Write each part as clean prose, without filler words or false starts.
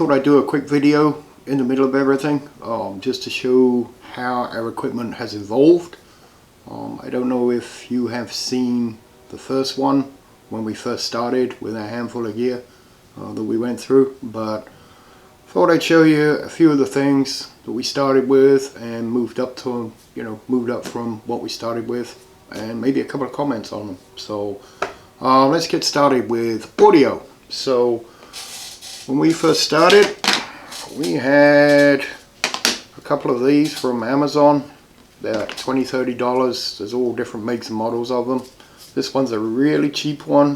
thought I'd do a quick video in the middle of everything, just to show how our equipment has evolved. I don't know if you have seen the first one when we first started with a handful of gear that we went through, but thought I'd show you a few of the things that we started with and moved up to, moved up from what we started with, and maybe a couple of comments on them. So let's get started with audio. So when we first started, we had a couple of these from Amazon. They're $20–$30. There's all different makes and models of them. This one's a really cheap one.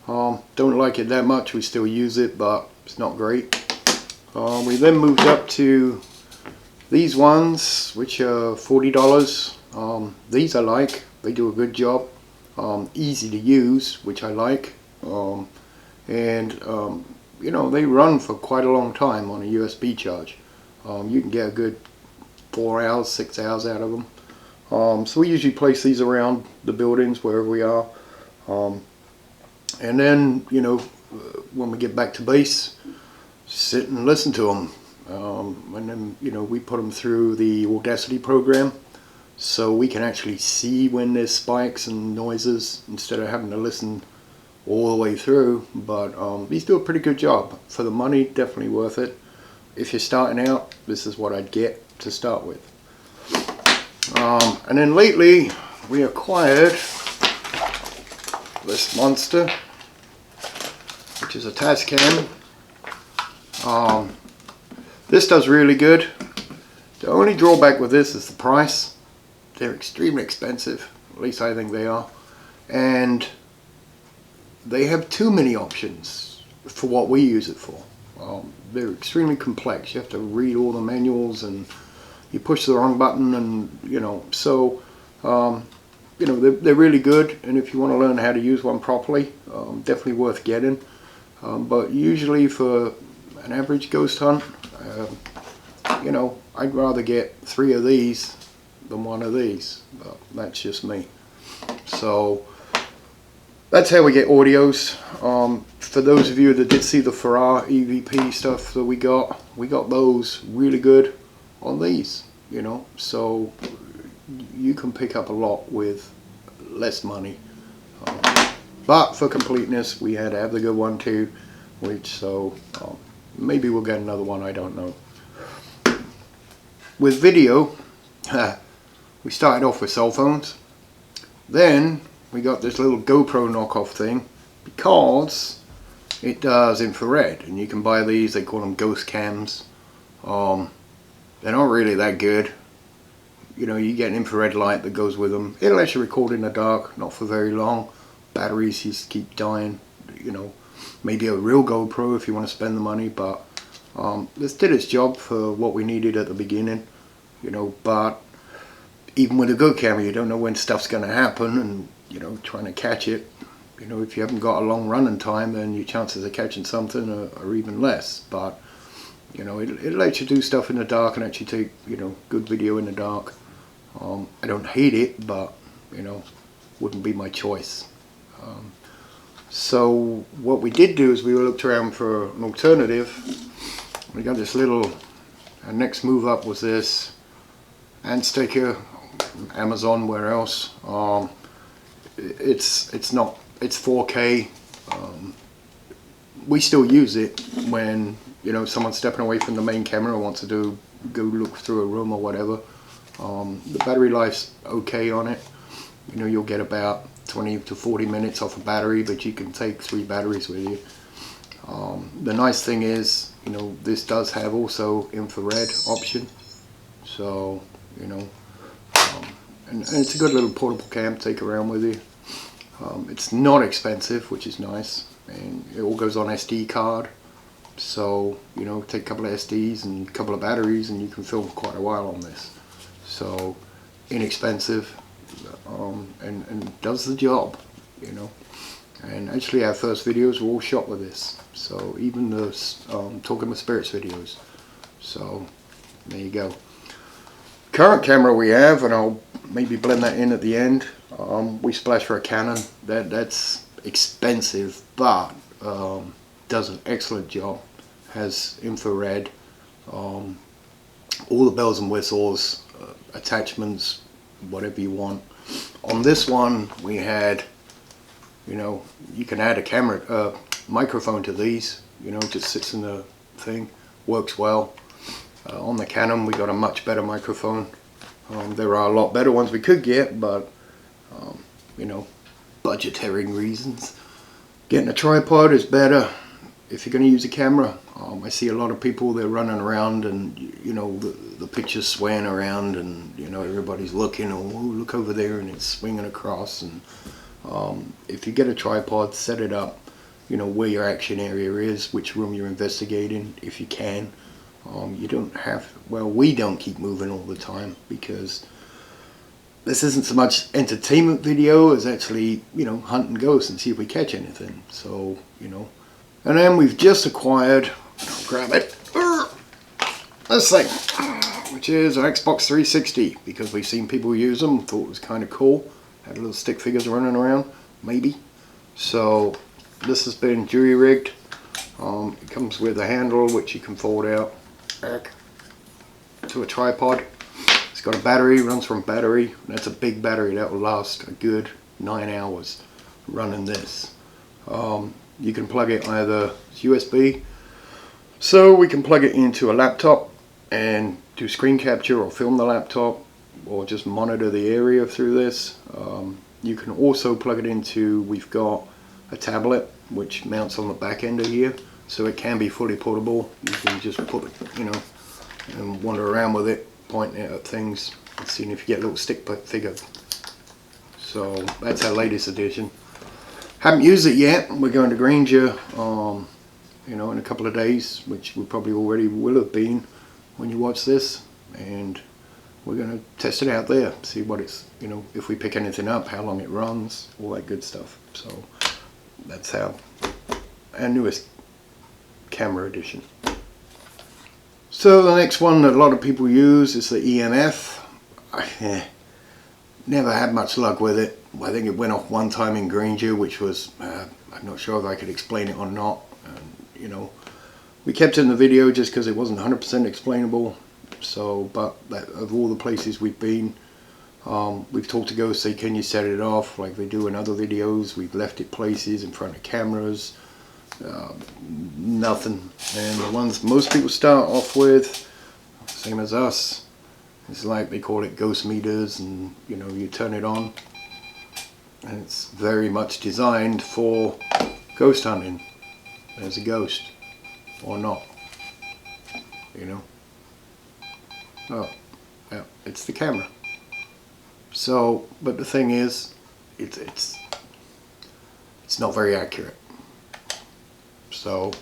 Don't like it that much. We still use it, but it's not great. We then moved up to these ones, which are $40. These I like. They do a good job. Easy to use, which I like. They run for quite a long time on a USB charge. You can get a good 4 hours, 6 hours out of them. So we usually place these around the buildings wherever we are. And then, when we get back to base, sit and listen to them. And then, we put them through the Audacity program so we can actually see when there's spikes and noises instead of having to listen all the way through. But these do a pretty good job. For the money, definitely worth it. If you're starting out, this is what I'd get to start with. And then lately we acquired this monster, which is a Tascam. This does really good. The only drawback with this is the price. They're extremely expensive, at least I think they are, and they have too many options for what we use it for. They're extremely complex. You have to read all the manuals, and you push the wrong button, and they're really good. And if you want to learn how to use one properly, definitely worth getting. But usually for an average ghost hunt, I'd rather get 3 of these than 1 of these. But that's just me. So that's how we get audios. For those of you that did see the Farrar EVP stuff that we got those really good on these, so you can pick up a lot with less money. But for completeness, we had to have the good one too, maybe we'll get another one, I don't know. With video, we started off with cell phones. Then we got this little GoPro knockoff thing because it does infrared, and you can buy these. They call them ghost cams. They're not really that good. You get an infrared light that goes with them. It'll actually record in the dark, not for very long. Batteries just keep dying. Maybe a real GoPro if you want to spend the money, but this did its job for what we needed at the beginning. But even with a good camera, you don't know when stuff's going to happen, and trying to catch it. If you haven't got a long running time, then your chances of catching something are even less. But it lets you do stuff in the dark and actually take good video in the dark. I don't hate it, but wouldn't be my choice. So what we did do is we looked around for an alternative. We got this little. Our next move up was this Antstacker, Amazon, where else? It's 4K. We still use it when someone's stepping away from the main camera and wants to go look through a room or whatever. The battery life's okay on it. You'll get about 20 to 40 minutes off a battery, but you can take 3 batteries with you. The nice thing is, this does have also infrared option, so and it's a good little portable cam to take around with you. It's not expensive, which is nice, and it all goes on SD card. So take a couple of SDs and a couple of batteries, and you can film quite a while on this. So inexpensive, and does the job, And actually, our first videos were all shot with this. So even the Talking with Spirits videos. So there you go. Current camera we have, and I'll maybe blend that in at the end. We splash for a Canon. That's expensive, but does an excellent job. has infrared, all the bells and whistles, attachments, whatever you want. On this one we had, you know, you can add a camera, microphone to these, you know, just sits in the thing, works well. On the Canon we got a much better microphone. There are a lot better ones we could get, but you know, budgetary reasons. Getting a tripod is better if you're going to use a camera. I see a lot of people, they're running around and, you know, the picture's swaying around and, you know, everybody's looking, oh, look over there, and it's swinging across. And if you get a tripod, set it up, you know, where your action area is, which room you're investigating, if you can. You don't have, well, we don't keep moving all the time, because this isn't so much entertainment video as actually, you know, hunt and ghost and see if we catch anything. So, you know. And then we've just acquired, I'll grab it, this thing, which is an Xbox 360, because we've seen people use them, thought it was kind of cool. Had little stick figures running around, maybe. So this has been jury rigged. It comes with a handle which you can fold out back to a tripod. It's got a battery, runs from battery. That's a big battery, that will last a good 9 hours running this. You can plug it either USB, so we can plug it into a laptop and do screen capture or film the laptop, or just monitor the area through this. You can also plug it into, we've got a tablet which mounts on the back end of here, so it can be fully portable. You can just put it, you know, and wander around with it, pointing it at things and seeing if you get a little stick figure. So that's our latest edition. Haven't used it yet. We're going to Granger, you know, in a couple of days, which we probably already will have been when you watch this, and we're going to test it out there, see what it's, you know, if we pick anything up, how long it runs, all that good stuff. So that's our newest camera edition. So the next one that a lot of people use is the EMF. Never had much luck with it. I think it went off one time in Granger, which was, I'm not sure if I could explain it or not. You know, we kept it in the video just because it wasn't 100% explainable. So, but of all the places we've been, we've talked to ghosts, say, can you set it off, like they do in other videos. We've left it places in front of cameras, nothing. And the ones most people start off with, same as us, it's like they call it ghost meters, and you know, you turn it on and it's very much designed for ghost hunting. There's a ghost or not, you know. Oh, yeah, it's the camera. So, but the thing is, it's not very accurate. So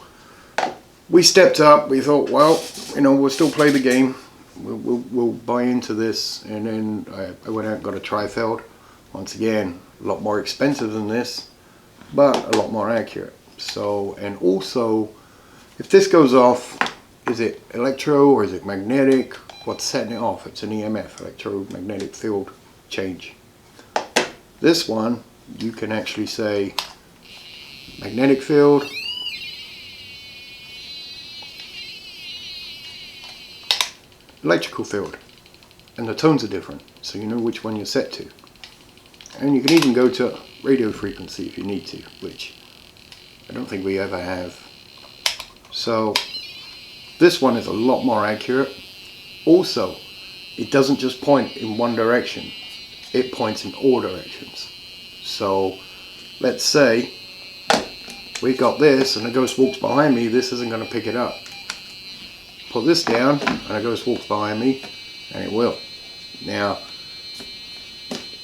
we stepped up. We thought, well, you know, we'll still play the game. We'll buy into this. And then I went out and got a Trifeld. Once again, a lot more expensive than this, but a lot more accurate. So, and also, if this goes off, is it electro or is it magnetic? What's setting it off? It's an EMF, electromagnetic field change. This one, you can actually say magnetic field, electrical field, and the tones are different, so you know which one you're set to. And you can even go to radio frequency if you need to, which I don't think we ever have. So this one is a lot more accurate. Also, it doesn't just point in one direction, it points in all directions. So let's say we've got this and a ghost walks behind me, this isn't going to pick it up. Put this down and a ghost walks behind me and it will. Now,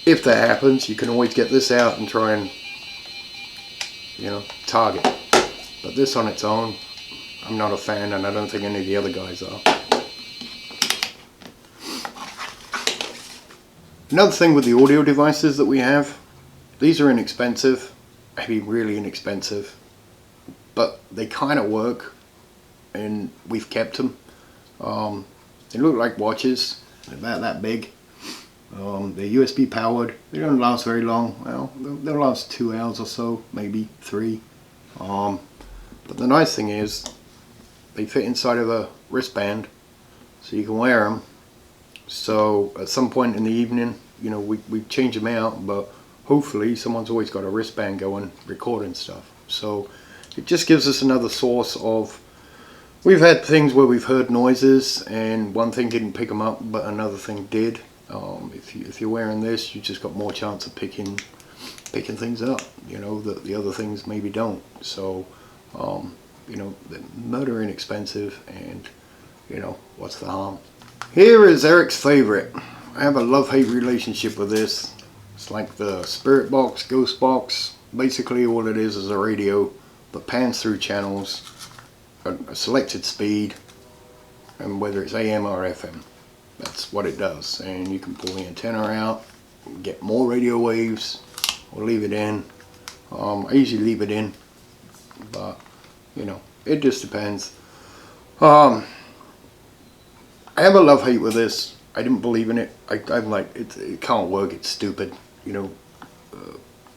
if that happens, you can always get this out and try and, you know, target. But this on its own, I'm not a fan, and I don't think any of the other guys are. Another thing with the audio devices that we have, these are inexpensive, maybe really inexpensive, but they kind of work, and we've kept them. They look like watches, they're about that big. They're USB powered. They don't last very long. Well, they'll last 2 hours or so, maybe 3. But the nice thing is, They fit inside of a wristband, so you can wear them. So at some point in the evening, you know, we change them out, but hopefully someone's always got a wristband going, recording stuff. So it just gives us another source of, we've had things where we've heard noises and one thing didn't pick them up, but another thing did. If you're wearing this, you just got more chance of picking things up, you know, that the other things maybe don't. So, you know, murder inexpensive, and, you know, what's the harm? Here is Eric's favorite. I have a love-hate relationship with this. It's like the Spirit Box, Ghost Box. Basically all it is a radio that pans through channels, a selected speed, and whether it's AM or FM. That's what it does. And you can pull the antenna out, get more radio waves, or leave it in. I usually leave it in, but you know, it just depends. I have a love-hate with this. I didn't believe in it. I'm like, it can't work, it's stupid, you know.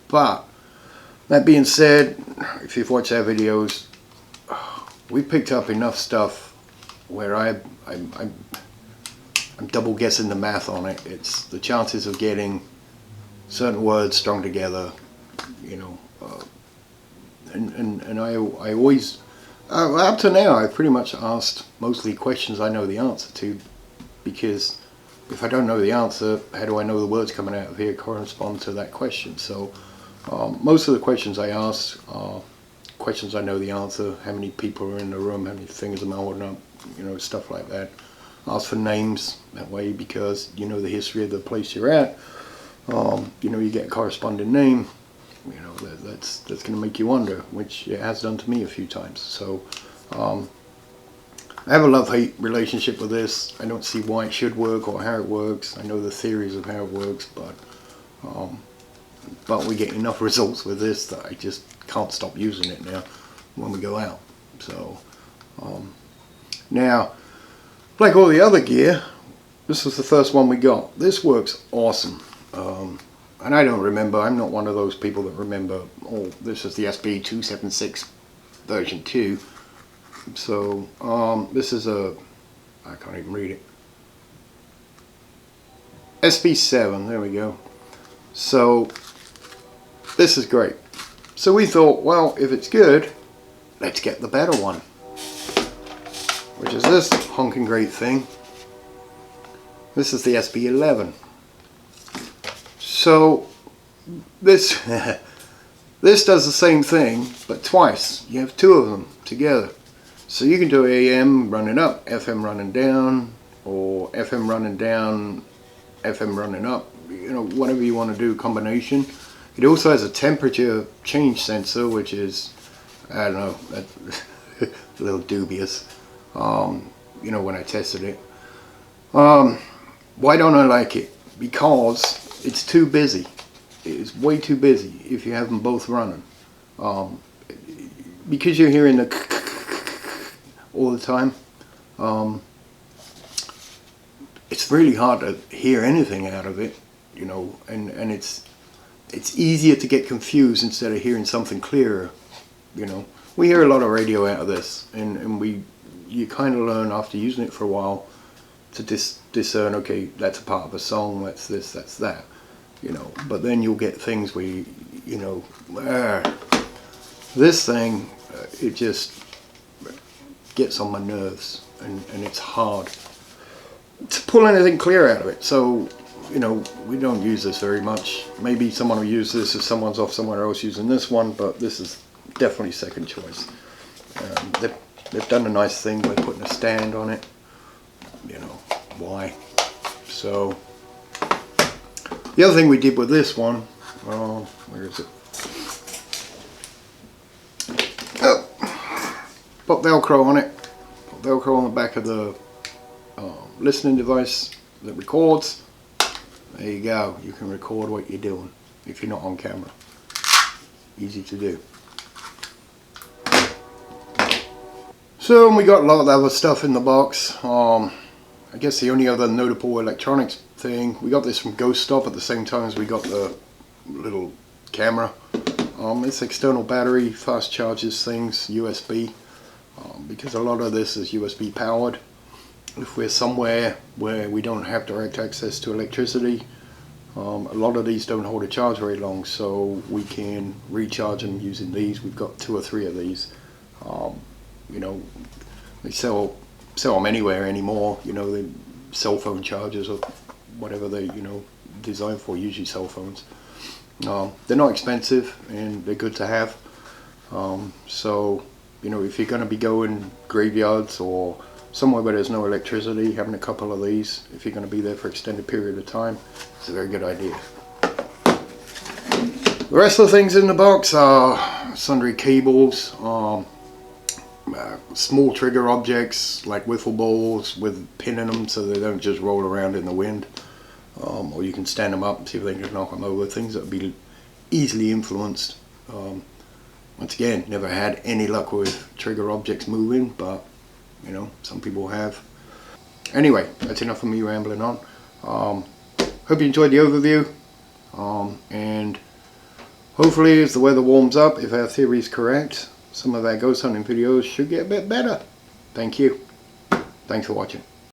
But that being said, if you've watched our videos, we picked up enough stuff where I'm double guessing the math on it. It's the chances of getting certain words strung together, you know, and I always, up to now, I've pretty much asked mostly questions I know the answer to, because if I don't know the answer, how do I know the words coming out of here correspond to that question? So most of the questions I ask are questions I know the answer. How many people are in the room, how many fingers am I holding up, you know, stuff like that. Ask for names that way, because you know the history of the place you're at. You know, you get a corresponding name, you know, that's going to make you wonder, which it has done to me a few times. So I have a love-hate relationship with this. I don't see why it should work or how it works. I know the theories of how it works, but we get enough results with this that I just can't stop using it now when we go out. So now, like all the other gear, this was the first one we got. This works awesome. And I don't remember, I'm not one of those people that remember, oh, this is the SB276 version 2. So, this is I can't even read it. SB7, there we go. So, this is great. So we thought, well, if it's good, let's get the better one. Which is this honking great thing. This is the SB11. So this this does the same thing, but twice. You have two of them together. So you can do AM running up, FM running down, or FM running down, FM running up. You know, whatever you want to do, combination. It also has a temperature change sensor, which is, I don't know, a little dubious. You know, when I tested it. Why don't I like it? Because it's too busy. It's way too busy if you have them both running. Because you're hearing the all the time, it's really hard to hear anything out of it, you know, and it's easier to get confused instead of hearing something clearer, you know. We hear a lot of radio out of this, and you kind of learn after using it for a while to discern, okay, that's a part of a song, that's this, that's that, you know. But then you'll get things where you know, this thing, it just gets on my nerves, and it's hard to pull anything clear out of it. So, you know, we don't use this very much. Maybe someone will use this if someone's off somewhere else using this one, but this is definitely second choice. They've done a nice thing by putting a stand on it, you know, why? So the other thing we did with this one, where is it? Oh, put Velcro on it. Put Velcro on the back of the listening device that records. There you go. You can record what you're doing if you're not on camera. Easy to do. So we got a lot of other stuff in the box. I guess the only other notable electronics thing, we got this from Ghost Stop at the same time as we got the little camera. It's external battery, fast charges things, USB. because a lot of this is USB powered. If we're somewhere where we don't have direct access to electricity, a lot of these don't hold a charge very long, so we can recharge them using these. We've got 2 or 3 of these. You know, they sell them anywhere anymore. You know, the cell phone chargers or whatever they designed for, usually cell phones. They're not expensive and they're good to have. So if you're going to be going graveyards or somewhere where there's no electricity, having a couple of these, if you're going to be there for an extended period of time, it's a very good idea. The rest of the things in the box are sundry cables, small trigger objects like wiffle balls with pin in them so they don't just roll around in the wind, or you can stand them up and see if they can knock them over, things that would be easily influenced. Once again, never had any luck with trigger objects moving, but some people have. Anyway, that's enough of me rambling on. Hope you enjoyed the overview, and hopefully as the weather warms up, if our theory is correct, some of our ghost hunting videos should get a bit better. Thank you. Thanks for watching.